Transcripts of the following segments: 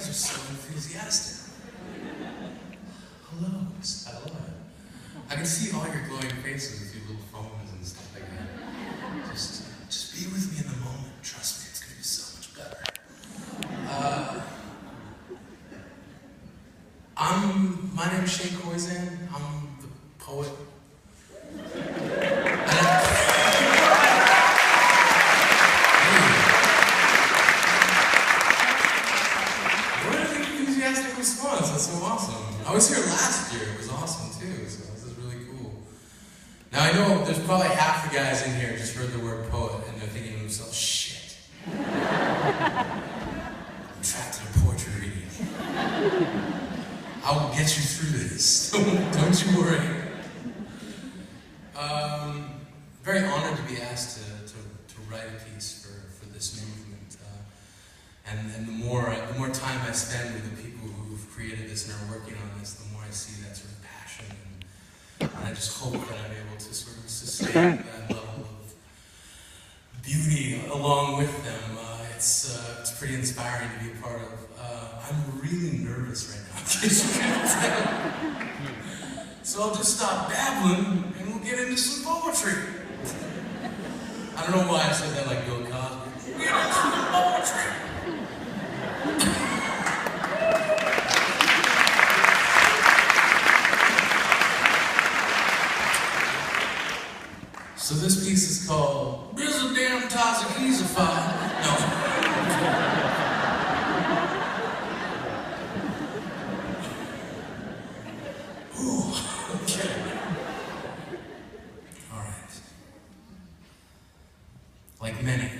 guys are so enthusiastic. Hello. Hello. I can see all your glowing faces with your little phones and stuff like that. Just be with me in the moment. Trust me, it's going to be so much better. My name is Shane Koizan. I'm the poet. What an enthusiastic response. That's so awesome. I was here last year. It was awesome too. So this is really cool. Now I know there's probably half the guys in here just heard the word poet and they're thinking to themselves, shit. I'm trapped in a poetry reading. I will get you through this. Don't you worry. Very honored to be asked to write a piece for this movement. And the more time I spend with the people who've created this and are working on this, the more I see that sort of passion. And I just hope that I'm able to sort of sustain that level of beauty along with them. It's pretty inspiring to be a part of. I'm really nervous right now, in case you can't tell. So I'll just stop babbling and we'll get into some poetry. I don't know why I said that like Bill Cosby. We'll get into some poetry. So this piece is called There's a Damn Tazakisa Fire. No. Ooh, okay. All right. Like many,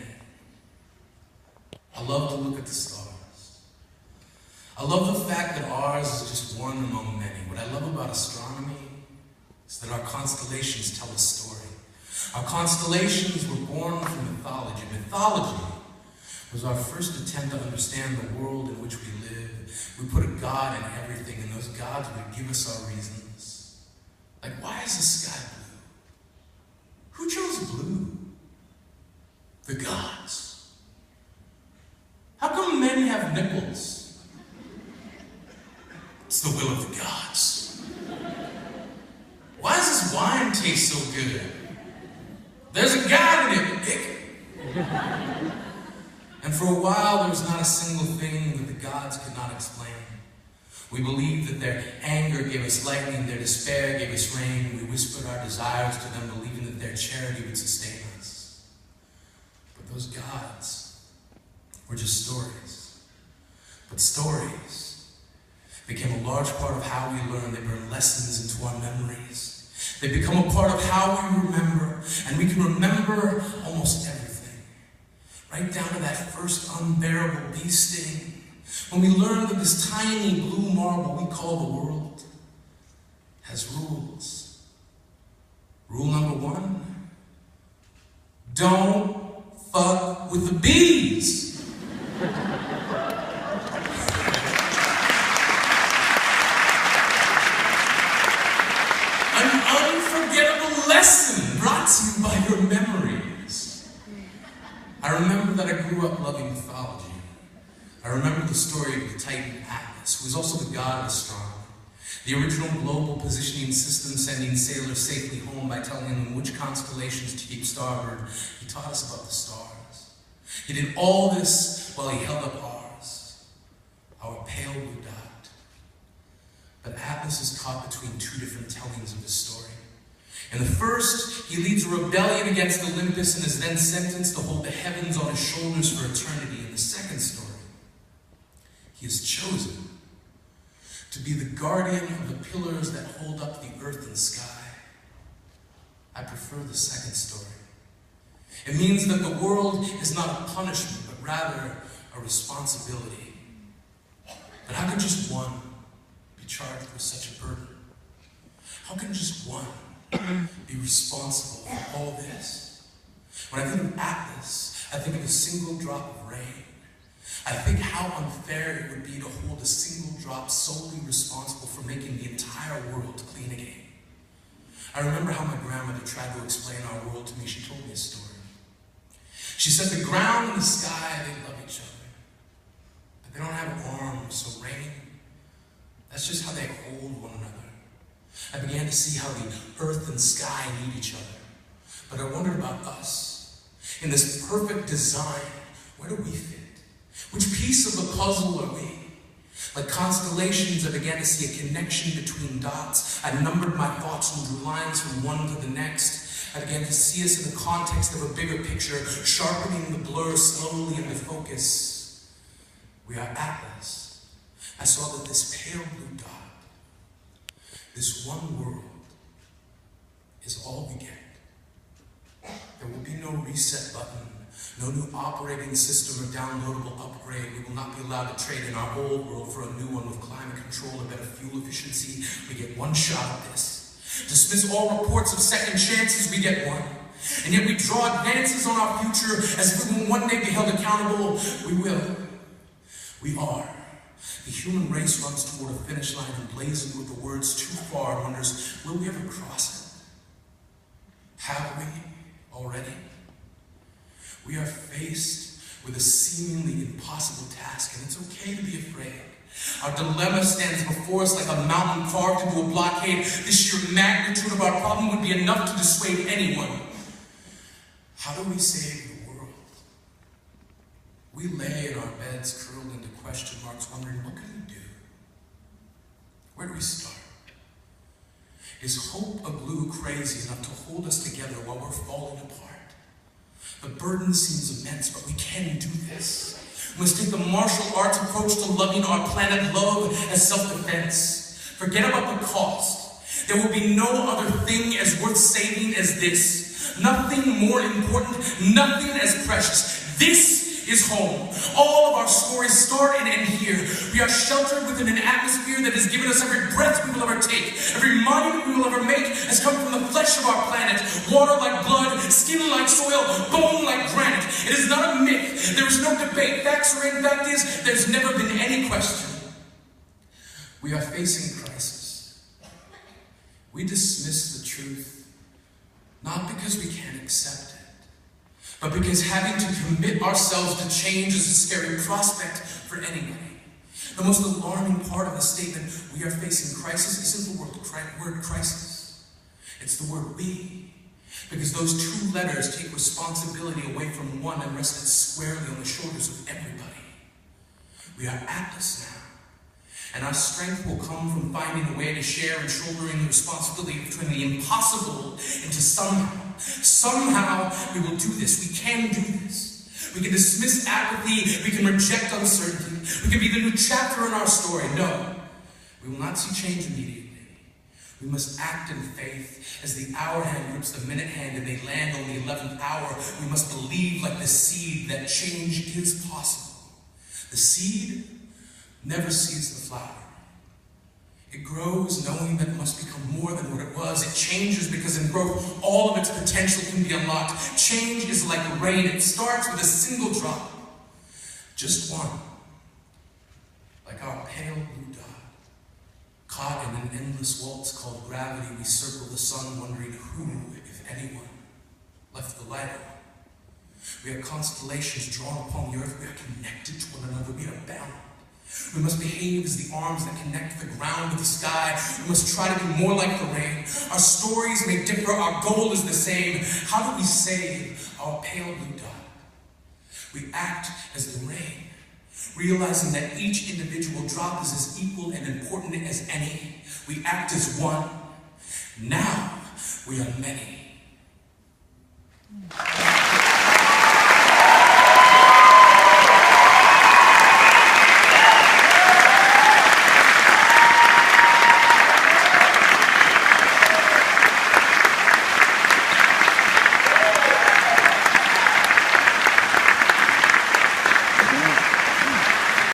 I love to look at the stars. I love the fact that ours is just one among many. What I love about astronomy is that our constellations tell a story. Our constellations were born from mythology. Mythology was our first attempt to understand the world in which we live. We put a god in everything, and those gods would give us our reasons. Like, why is the sky blue? Who chose blue? The gods. How come men have nipples? It's the will of the gods. Why does this wine taste so good? There's a God in it, Dick. And for a while, there was not a single thing that the gods could not explain. We believed that their anger gave us lightning, their despair gave us rain. We whispered our desires to them, believing that their charity would sustain us. But those gods were just stories. But stories became a large part of how we learn. They burn lessons into our memories. They become a part of how we remember, and we can remember almost everything. Right down to that first unbearable bee sting, when we learn that this tiny blue marble we call the world has rules. Rule number 1, don't fuck with the bees. Unforgettable lesson brought to you by your memories. I remember that I grew up loving mythology. I remember the story of the Titan Atlas, who was also the god of astronomy. The original global positioning system sending sailors safely home by telling them which constellations to keep starboard. He taught us about the stars. He did all this while he held up ours, our pale blue dot. But Atlas is caught between two different tellings of his story. In the first, he leads a rebellion against Olympus and is then sentenced to hold the heavens on his shoulders for eternity. In the second story, he is chosen to be the guardian of the pillars that hold up the earth and sky. I prefer the second story. It means that the world is not a punishment, but rather a responsibility. But how can just one be charged with such a burden? How can just one be responsible for all this? When I think of Atlas, I think of a single drop of rain. I think how unfair it would be to hold a single drop solely responsible for making the entire world clean again. I remember how my grandmother tried to explain our world to me. She told me a story. She said the ground and the sky, they love each other, but they don't have arms That's just how they hold one another. I began to see how the earth and sky need each other. But I wondered about us. In this perfect design, where do we fit? Which piece of the puzzle are we? Like constellations, I began to see a connection between dots. I numbered my thoughts and drew lines from one to the next. I began to see us in the context of a bigger picture, sharpening the blur slowly into focus. We are Atlas. I saw that this pale blue dot, this one world, is all we get. There will be no reset button, no new operating system or downloadable upgrade. We will not be allowed to trade in our old world for a new one with climate control or better fuel efficiency. We get one shot at this. Dismiss all reports of second chances, we get one. And yet we draw advances on our future as if we will one day be held accountable. We will. We are. The human race runs toward a finish line emblazoned with the words too far and wonders, will we ever cross it? Have we already? We are faced with a seemingly impossible task, and it's okay to be afraid. Our dilemma stands before us like a mountain carved into a blockade. The sheer magnitude of our problem would be enough to dissuade anyone. How do we save the world? We lay in our beds curled into question marks, wondering, what can we do? Where do we start? Is hope a glue crazy enough to hold us together while we're falling apart? The burden seems immense, but we can do this. We must take the martial arts approach to loving our planet, love as self-defense. Forget about the cost. There will be no other thing as worth saving as this. Nothing more important, nothing as precious. This is home. All of our stories start and end here. We are sheltered within an atmosphere that has given us every breath we will ever take. Every monument we will ever make has come from the flesh of our planet. Water like blood, skin like soil, bone like granite. It is not a myth. There is no debate. Facts are in. Fact is, there's never been any question. We are facing crisis. We dismiss the truth, not because we can't accept it, but because having to commit ourselves to change is a scary prospect for anybody. The most alarming part of the statement, we are facing crisis, isn't the word crisis. It's the word we. Because those two letters take responsibility away from one and rest it squarely on the shoulders of everybody. We are Atlas now. And our strength will come from finding a way to share and shouldering the responsibility between the impossible into somehow we will do this. We can do this. We can dismiss apathy. We can reject uncertainty. We can be the new chapter in our story. No, we will not see change immediately. We must act in faith. As the hour hand grips the minute hand and they land on the 11th hour, we must believe like the seed that change is possible. The seed never sees the flower. It grows knowing that it must become more than what it was. It changes because in growth, all of its potential can be unlocked. Change is like rain. It starts with a single drop. Just one. Like our pale blue dot. Caught in an endless waltz called gravity, we circle the sun wondering who, if anyone, left the light on. We are constellations drawn upon the earth. We are connected to one another. We are bound. We must behave as the arms that connect the ground with the sky. We must try to be more like the rain. Our stories may differ. Our goal is the same. How do we save our pale blue dot? We act as the rain, realizing that each individual drop is as equal and important as any. We act as one. Now we are many.